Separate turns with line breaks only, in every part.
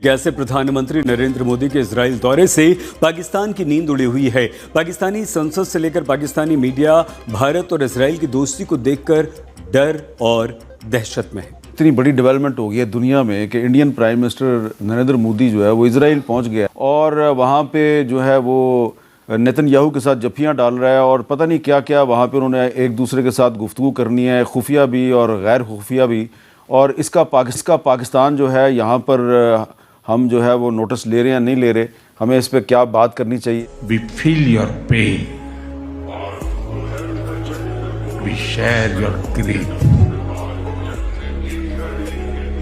कैसे प्रधानमंत्री नरेंद्र मोदी के इजराइल दौरे से पाकिस्तान की नींद उड़ी हुई है। पाकिस्तानी संसद से लेकर पाकिस्तानी मीडिया भारत और इजराइल की दोस्ती को देखकर डर और दहशत में है।
इतनी बड़ी डेवलपमेंट हो गई है दुनिया में कि Indian prime minister Narendra Modi जो है वो इजराइल पहुंच गया और वहाँ पे जो है वो नेतन्याहू के साथ जफ्फियाँ डाल रहा है और पता नहीं क्या क्या वहाँ पे उन्होंने एक दूसरे के साथ गुफ्तगू करनी है, खुफिया भी और गैर खुफिया भी। और इसका पाकिस्तान जो है यहाँ पर हम जो है वो नोटिस ले रहे हैं नहीं ले रहे, हमें इस पर क्या बात करनी चाहिए।
We feel your pain. We share your grief.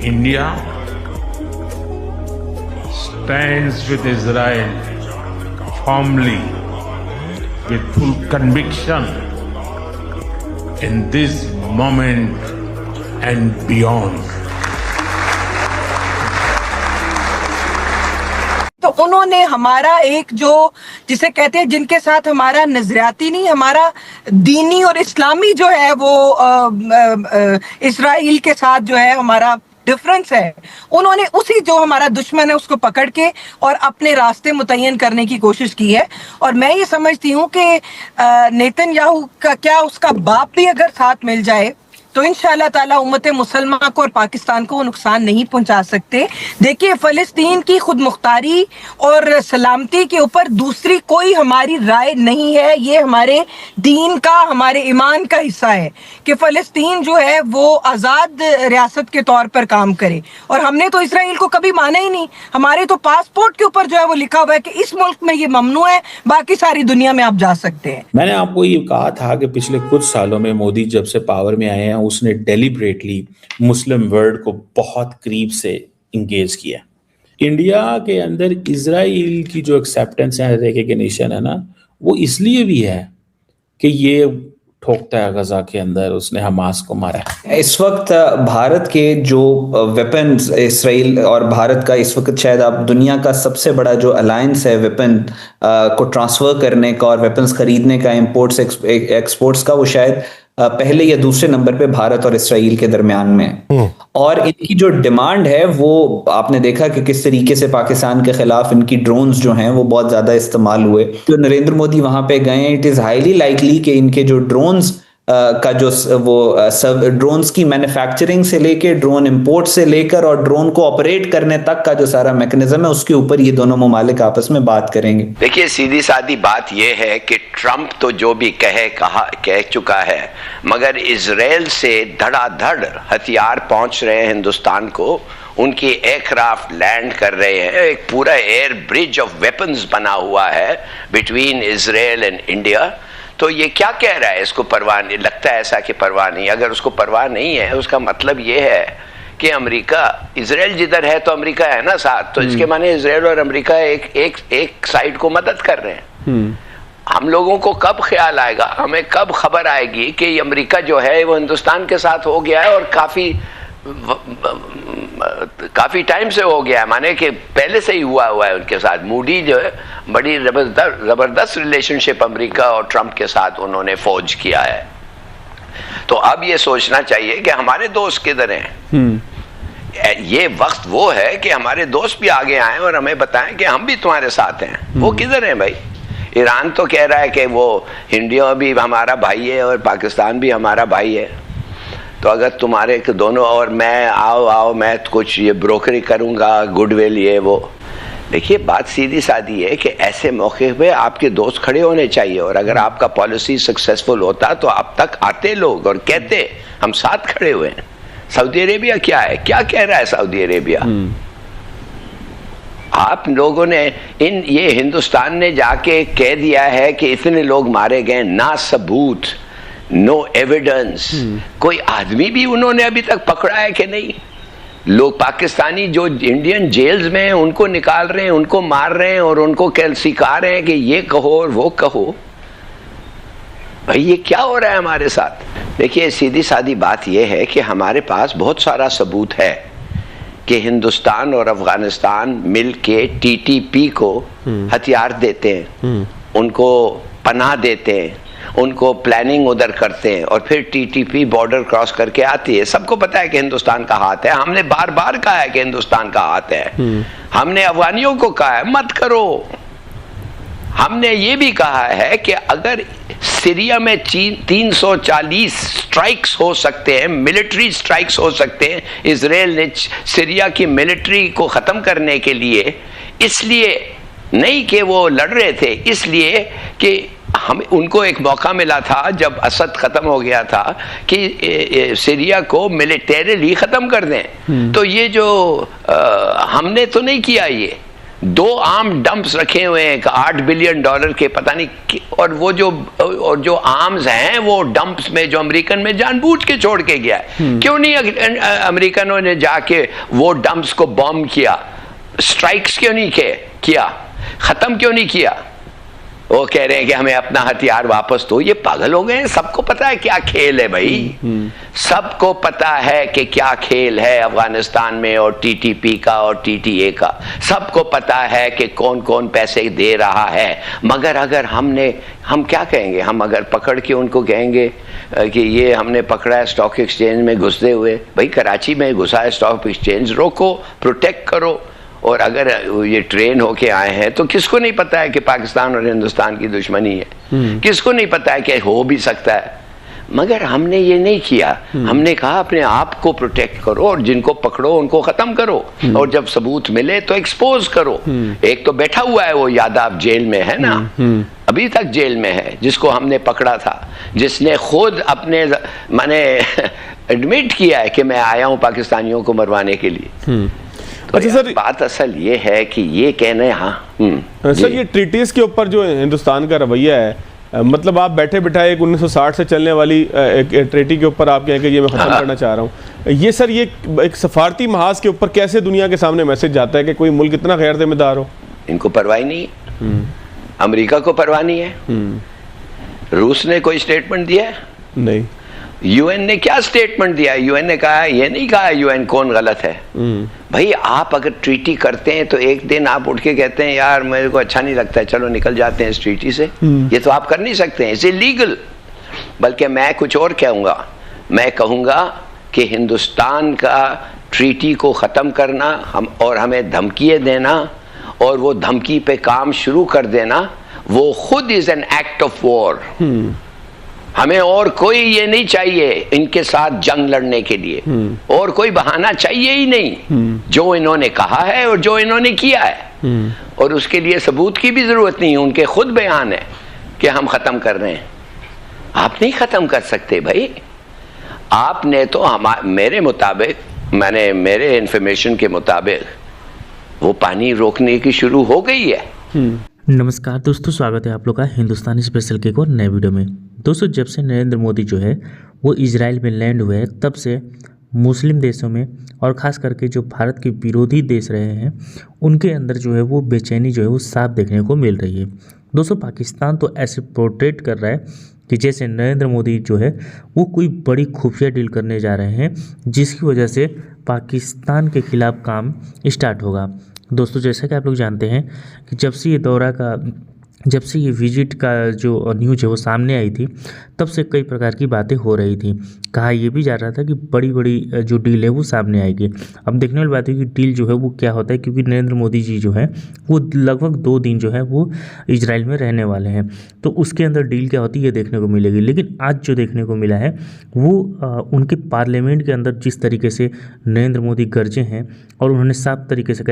India stands with Israel firmly, with full conviction in this moment and beyond.
तो उन्होंने हमारा एक जो जिसे कहते हैं जिनके साथ हमारा नजरियाती नहीं, हमारा दीनी और इस्लामी जो है वो इस्राइल के साथ जो है हमारा डिफरेंस है, उन्होंने उसी जो हमारा दुश्मन है उसको पकड़ के और अपने रास्ते मुतय्यन करने की कोशिश की है। और मैं ये समझती हूँ कि नेतन्याहू का क्या उसका बाप भी अगर साथ मिल जाए तो इंशाअल्लाह ताला उम्मत मुसलमान को और पाकिस्तान को नुकसान नहीं पहुंचा सकते। देखिए, फ़लस्तीन की खुद मुख्तारी और सलामती के ऊपर दूसरी कोई हमारी राय नहीं है। ये हमारे दीन का, हमारे ईमान का हिस्सा है कि फ़लस्तीन जो है वो आज़ाद रियासत के तौर पर काम करे। और हमने तो इसराइल को कभी माना ही नहीं। हमारे तो पासपोर्ट के ऊपर जो है वो लिखा हुआ है कि इस मुल्क में ये ममनू है, बाकी सारी दुनिया में आप जा सकते हैं।
मैंने आपको ये कहा था कि पिछले कुछ सालों में मोदी जब से पावर में आए हैं उसने डेलिबरेटली मुस्लिम वर्ल्ड को बहुत करीब से इंगेज किया। इंडिया के अंदर इजराइल की जो एक्सेप्टेंस है, रिकॉग्निशन है ना, वो इसलिए भी है कि ये ठोकता है गजा के अंदर, उसने हमास को मारा है।
इस वक्त भारत के जो वेपन्स, इसराइल और भारत का इस वक्त शायद आप दुनिया का सबसे बड़ा जो अलायंस है वेपन को ट्रांसफर करने का और वेपन्स खरीदने का, इंपोर्ट्स एक्सपोर्ट्स का, वो शायद पहले या दूसरे नंबर पे भारत और इसराइल के दरमियान में है। और इनकी जो डिमांड है वो आपने देखा कि किस तरीके से पाकिस्तान के खिलाफ इनकी ड्रोन्स जो हैं वो बहुत ज्यादा इस्तेमाल हुए। तो नरेंद्र मोदी वहां पे गए, इट इज हाईली लाइकली कि इनके जो ड्रोन्स का जो वो सब ड्रोन्स की मैन्युफैक्चरिंग से लेके ड्रोन इंपोर्ट से लेकर और ड्रोन को ऑपरेट करने तक का जो सारा मैकेनिज्म है उसके ऊपर ये दोनों ममालिक आपस में बात करेंगे।
देखिए, सीधी सादी बात ये है कि ट्रंप तो जो भी कह चुका है, मगर इजराइल से धड़ाधड़ हथियार पहुंच रहे हैं हिंदुस्तान को, उनकी एयरक्राफ्ट लैंड कर रहे हैं, एक पूरा एयर ब्रिज ऑफ वेपन्स बना हुआ है बिटवीन इजराइल एंड इंडिया। तो ये क्या कह रहा है, इसको परवाह नहीं, लगता है ऐसा कि परवाह नहीं। अगर उसको परवाह नहीं है उसका मतलब ये है कि अमेरिका, इजराइल जिधर है तो अमेरिका है ना साथ, तो इसके माने इजराइल और अमेरिका एक साइड को मदद कर रहे हैं। हम लोगों को कब ख्याल आएगा, हमें कब खबर आएगी कि अमेरिका जो है वो हिंदुस्तान के साथ हो गया है और काफी टाइम से हो गया है, माने कि पहले से ही हुआ है उनके साथ। मूडी जो है बड़ी जबरदस्त रिलेशनशिप अमेरिका और ट्रंप के साथ उन्होंने फौज किया है। तो अब ये सोचना चाहिए कि हमारे दोस्त किधर हैं। ये वक्त वो है कि हमारे दोस्त भी आगे आए और हमें बताएं कि हम भी तुम्हारे साथ हैं। वो किधर हैं भाई? ईरान तो कह रहा है कि वो इंडिया भी हमारा भाई है और पाकिस्तान भी हमारा भाई है। तो अगर तुम्हारे दोनों और मैं आओ मैं कुछ ये ब्रोकरी करूंगा, गुडविल ये वो। देखिए, बात सीधी सादी है कि ऐसे मौके पे आपके दोस्त खड़े होने चाहिए। और अगर आपका पॉलिसी सक्सेसफुल होता तो अब तक आते लोग और कहते हम साथ खड़े हुए हैं। सऊदी अरेबिया क्या है, क्या कह रहा है सऊदी अरेबिया? आप लोगों ने ये हिंदुस्तान ने जाके कह दिया है कि इतने लोग मारे गए, ना सबूत, नो एविडेंस। कोई आदमी भी उन्होंने अभी तक पकड़ा है कि नहीं? लोग पाकिस्तानी जो इंडियन जेल्स में हैं उनको निकाल रहे हैं, उनको मार रहे हैं और उनको सिखा रहे हैं कि ये कहो और वो कहो। भाई, ये क्या हो रहा है हमारे साथ? देखिए, सीधी सादी बात ये है कि हमारे पास बहुत सारा सबूत है कि हिंदुस्तान और अफगानिस्तान मिल के TTP को हथियार देते हैं, उनको पनाह देते हैं, उनको प्लानिंग उधर करते हैं और फिर TTP बॉर्डर क्रॉस करके आती है। सबको पता है कि हिंदुस्तान का हाथ है, हमने बार बार कहा है कि हिंदुस्तान का हाथ है। हमने अफगानियों को कहा है मत करो। हमने ये भी कहा है कि अगर सीरिया में 340 स्ट्राइक्स हो सकते हैं, मिलिट्री स्ट्राइक्स हो सकते हैं, इजराइल ने सीरिया की मिलिट्री को ख़त्म करने के लिए, इसलिए नहीं कि वो लड़ रहे थे, इसलिए कि हम उनको एक मौका मिला था जब असद ख़त्म हो गया था कि सीरिया को मिलिटरीली ख़त्म कर दें। तो ये जो हमने तो नहीं किया, ये 2 आर्म डंप्स रखे हुए हैं $8 बिलियन के, पता नहीं, और वो जो आर्म्स हैं वो डंप्स में जो अमेरिकन में जानबूझ के छोड़ के गया है। क्यों नहीं अमेरिकनों ने जाके वो डंप्स को बॉम्ब किया, स्ट्राइक्स क्यों नहीं किया, खत्म क्यों नहीं किया? वो कह रहे हैं कि हमें अपना हथियार वापस दो। ये पागल हो गए हैं। सबको पता है क्या खेल है भाई, सबको पता है कि क्या खेल है अफगानिस्तान में और टीटीपी का और टीटीए का। सबको पता है कि कौन कौन पैसे दे रहा है। मगर अगर हम क्या कहेंगे, हम अगर पकड़ के उनको कहेंगे कि ये हमने पकड़ा है स्टॉक एक्सचेंज में घुसते हुए, भाई कराची में घुसा है स्टॉक एक्सचेंज, रोको, प्रोटेक्ट करो। और अगर ये ट्रेन होके आए हैं तो किसको नहीं पता है कि पाकिस्तान और हिंदुस्तान की दुश्मनी है, किसको नहीं पता है कि हो भी सकता है। मगर हमने ये नहीं किया। हमने कहा अपने आप को प्रोटेक्ट करो और जिनको पकड़ो उनको खत्म करो, और जब सबूत मिले तो एक्सपोज करो। एक तो बैठा हुआ है वो यादाव जेल में है ना, अभी तक जेल में है, जिसको हमने पकड़ा था, जिसने खुद अपने माने एडमिट किया है कि मैं आया हूं पाकिस्तानियों को मरवाने के लिए। तो
अच्छा सर,
बात असल ये है कि ये कहने, हाँ
सर ये ट्रीटीज के ऊपर जो हिंदुस्तान का रवैया है, मतलब आप बैठे बिठाए एक 1960 से चलने वाली एक ट्रीटी के ऊपर आप कहें कि ये मैं ख़त्म करना चाह रहा हूँ, ये सर ये एक सफारती महाज के ऊपर कैसे दुनिया के सामने मैसेज जाता है कि कोई मुल्क इतना गैर जिम्मेदार हो?
इनको परवाह नहीं है, अमेरिका को परवाह नहीं है। रूस ने कोई स्टेटमेंट दिया है? नहीं। यूएन ने क्या स्टेटमेंट दिया? यूएन ने कहा, ये नहीं कहा यूएन कौन गलत है। भाई आप अगर ट्रीटी करते हैं तो एक दिन आप उठ के कहते हैं यार मेरे को अच्छा नहीं लगता है, चलो निकल जाते हैं इस ट्रीटी से। ये तो आप कर नहीं सकते हैं, इट्स इलीगल। बल्कि मैं कुछ और कहूँगा, मैं कहूँगा कि हिंदुस्तान का ट्रीटी को ख़त्म करना और हमें धमकियाँ देना और वो धमकी पे काम शुरू कर देना, वो खुद is an act of war. हमें और कोई ये नहीं चाहिए इनके साथ जंग लड़ने के लिए, और कोई बहाना चाहिए ही नहीं। जो इन्होंने कहा है और जो इन्होंने किया है, और उसके लिए सबूत की भी जरूरत नहीं है, उनके खुद बयान है कि हम खत्म कर रहे हैं। आप नहीं खत्म कर सकते भाई। आपने तो मेरे मुताबिक, मेरे इंफॉर्मेशन के मुताबिक वो पानी रोकने की शुरू हो गई है।
नमस्कार दोस्तों, स्वागत है आप लोग का हिंदुस्तानी स्पेशल के एक और नए वीडियो में। दोस्तों, जब से नरेंद्र मोदी जो है वो इजराइल में लैंड हुए हैं, तब से मुस्लिम देशों में और ख़ास करके जो भारत के विरोधी देश रहे हैं उनके अंदर जो है वो बेचैनी जो है वो साफ देखने को मिल रही है। दोस्तों, पाकिस्तान तो ऐसे पोर्ट्रेट कर रहा है कि जैसे नरेंद्र मोदी जो है वो कोई बड़ी खुफिया डील करने जा रहे हैं, जिसकी वजह से पाकिस्तान के खिलाफ काम स्टार्ट होगा। दोस्तों, जैसा कि आप लोग जानते हैं कि जब से ये विजिट का जो न्यूज़ है वो सामने आई थी, तब से कई प्रकार की बातें हो रही थी। कहा ये भी जा रहा था कि बड़ी बड़ी जो डील है वो सामने आएगी। अब देखने वाली बात है कि डील जो है वो क्या होता है, क्योंकि नरेंद्र मोदी जी जो है वो लगभग 2 दिन जो है वो इजराइल में रहने वाले हैं, तो उसके अंदर डील क्या होती है ये देखने को मिलेगी। लेकिन आज जो देखने को मिला है वो उनके पार्लियामेंट के अंदर जिस तरीके से नरेंद्र मोदी गरजे हैं और उन्होंने साफ तरीके से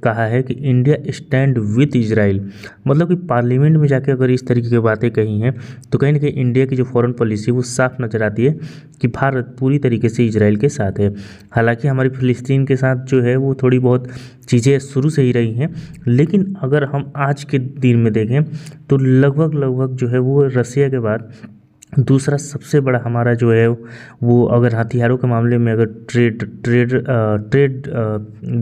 कहा है कि इंडिया स्टैंड विथ इजराइल, मतलब कि पार्लियामेंट में जाके अगर इस तरीके की बातें कही हैं तो कहीं ना कहीं इंडिया की जो फॉरेन पॉलिसी वो साफ नज़र आती है कि भारत पूरी तरीके से इजराइल के साथ है। हालांकि हमारी फ़िलिस्तीन के साथ जो है वो थोड़ी बहुत चीज़ें शुरू से ही रही हैं, लेकिन अगर हम आज के दिन में देखें तो लगभग जो है वो रसिया के बाद दूसरा सबसे बड़ा हमारा जो है वो, अगर हथियारों के मामले में अगर ट्रेड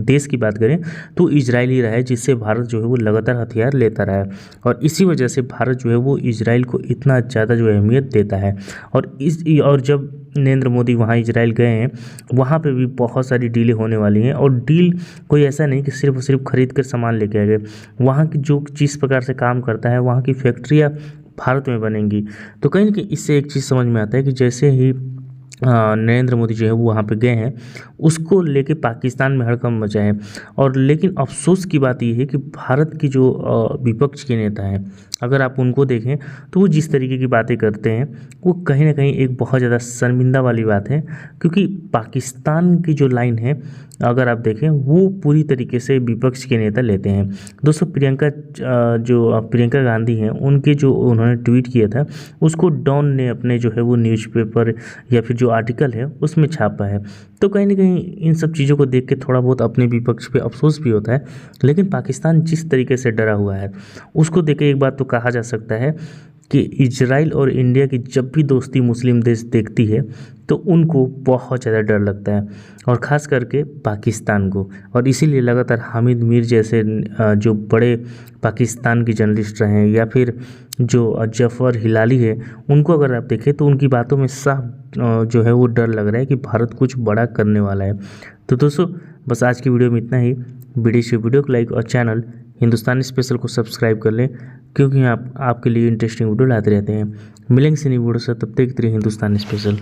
देश की बात करें तो इजराइल ही रहा है, जिससे भारत जो है वो लगातार हथियार लेता रहा है। और इसी वजह से भारत जो है वो इजराइल को इतना ज़्यादा जो अहमियत देता है। और जब नरेंद्र मोदी वहाँ इजराइल गए हैं, वहाँ पे भी बहुत सारी डीलें होने वाली हैं। और डील कोई ऐसा नहीं कि सिर्फ और सिर्फ खरीद कर सामान लेके आ गए। वहाँ की जो जिस प्रकार से काम करता है, वहाँ की फैक्ट्रियाँ भारत में बनेंगी। तो कहीं ना कहीं इससे एक चीज़ समझ में आता है कि जैसे ही नरेंद्र मोदी जो है वो वहाँ पे गए हैं, उसको लेके पाकिस्तान में हड़कंप मचा है। और लेकिन अफसोस की बात यह है कि भारत की जो विपक्ष के नेता हैं, अगर आप उनको देखें तो वो जिस तरीके की बातें करते हैं वो कहीं ना कहीं एक बहुत ज़्यादा शर्मिंदा वाली बात है, क्योंकि पाकिस्तान की जो लाइन है अगर आप देखें वो पूरी तरीके से विपक्ष के नेता लेते हैं। दोस्तों प्रियंका गांधी हैं, उनके जो उन्होंने ट्वीट किया था उसको डॉन ने अपने जो है वो न्यूज़पेपर या फिर जो आर्टिकल है उसमें छापा है। तो कहीं ना कहीं इन सब चीज़ों को देख के थोड़ा बहुत अपने विपक्ष पे अफसोस भी होता है। लेकिन पाकिस्तान जिस तरीके से डरा हुआ है उसको देख के एक बात तो कहा जा सकता है कि इजराइल और इंडिया की जब भी दोस्ती मुस्लिम देश देखती है तो उनको बहुत ज़्यादा डर लगता है, और ख़ास करके पाकिस्तान को। और इसीलिए लगातार हामिद मीर जैसे जो बड़े पाकिस्तान के जर्नलिस्ट रहे हैं या फिर जो जफ़र हिलाली है, उनको अगर आप देखें तो उनकी बातों में साफ जो है वो डर लग रहा है कि भारत कुछ बड़ा करने वाला है। तो दोस्तों बस आज की वीडियो में इतना ही। वीडियो को लाइक और चैनल हिंदुस्तानी स्पेशल को सब्सक्राइब कर लें, क्योंकि आपके लिए इंटरेस्टिंग वीडियो लाते रहते हैं। मिलेंगे इसी वीडियो से, तब तक के लिए हिंदुस्तानी स्पेशल।